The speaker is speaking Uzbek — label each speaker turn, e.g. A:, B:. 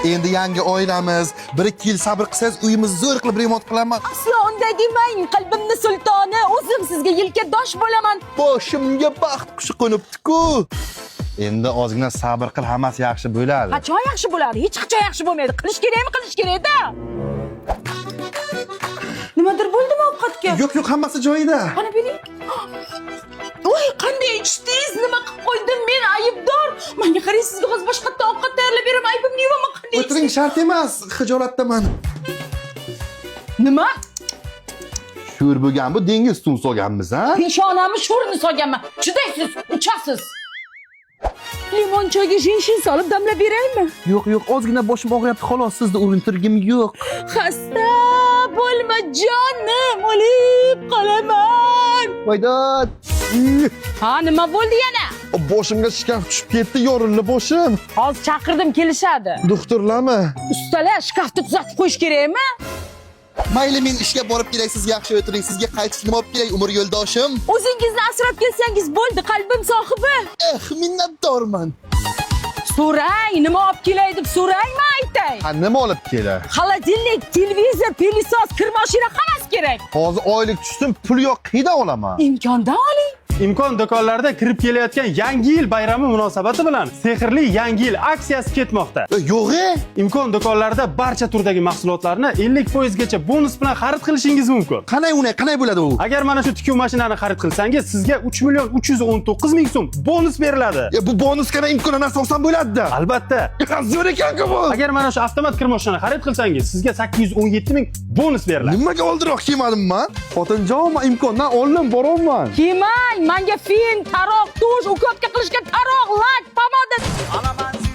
A: Endi yangi oilamiz. 1-2 yil sabr qilsangiz, uyimizni zo'r qilib remont qilaman.
B: Aslo unday demang, qalbimni sultoni. O'zim sizga yelkadosh bo'laman.
A: Boshimga baxt qushi qo'nibdi-ku. Endi ozgina sabr qil, hammasi yaxshi bo'ladi.
B: Qachon yaxshi bo'ladi? Hech qachon yaxshi bo'lmaydi. Qilish kerakmi? Qilish kerak-da. Nimadir bo'ldimi ovqatga?
A: Yo'q, hammasi joyida.
B: Qani bering. Voy, qanday ichdingiz? Nima qilib qo'ydim men? Aybdor. Menga qarang, sizga hozir boshqatdan ovqat tayyorlab beraman. Aybimni yuvaman. Qanday?
A: O'tiring, shart emas. Xijolatdaman.
B: Nima?
A: Sho'r bo'lgan bu, dengiz suvi solganmiz, ha?
B: Peshonamni sho'rni solganman. Chidaysiz, uchasiz. Limon choyga shin solib damlab beraymi?
A: Yo'q, ozgina boshim og'riyapti, xolos. Sizni urintirgim yo'q.
B: Xasta bo'lma jonim, o'lib qolaman.
A: Voydat.
B: Ha, nima bo'ldi yana?
A: Boshimga shkaf tushib ketdi, yorildi boshim.
B: Hozir chaqirdim, kelishadi.
A: Doktorlarmi?
B: Ustalar shkafni tuzatib qo'yish kerakmi?
A: Mayli, men ishga borib kelay, siz yaxshi o'tiring. Sizga qaytish nima olib kelay, umr yo'ldoshim?
B: O'zingizni asrab kelsangiz bo'ldi, qalbim sohibi.
A: Minnatdorman.
B: So'rang, nima olib kelay deb so'rangmi aytay?
A: Ha, nima olib kelay?
B: Xolodilnik, televizor, pilisos, kir mashina hammasi kerak.
A: Hozir oylik tushdim, pul yo'q, qayda olaman?
B: Imkondan oling.
C: Imkon do'konlarida kirib kelayotgan Yangi yil bayrami munosabati bilan sehrli Yangi yil aksiyasi ketmoqda.
A: Yo'q-e?
C: Imkon do'konlarida barcha turdagi mahsulotlarni 50% gacha bonus bilan xarid qilishingiz mumkin.
A: Qanday bo'ladi u?
C: Agar mana shu tikuv mashinani xarid qilsangiz, sizga 3.319.000 so'm bonus beriladi.
A: Bu bonus qana imkonini narsa olsam bo'ladi-da.
C: Albatta.
A: Zo'r ekan-ku bu.
C: Agar mana shu avtomat kir mashinani xarid qilsangiz, sizga 817.000 bonus beriladi.
A: Nimaga oldinroq kelmadimman? Xotinjonman, imkondan oldin boraman.
B: Kelmang, menga fin, taroq, tush, ukopka qilishga taroq, lak, pomoda.
D: Olaman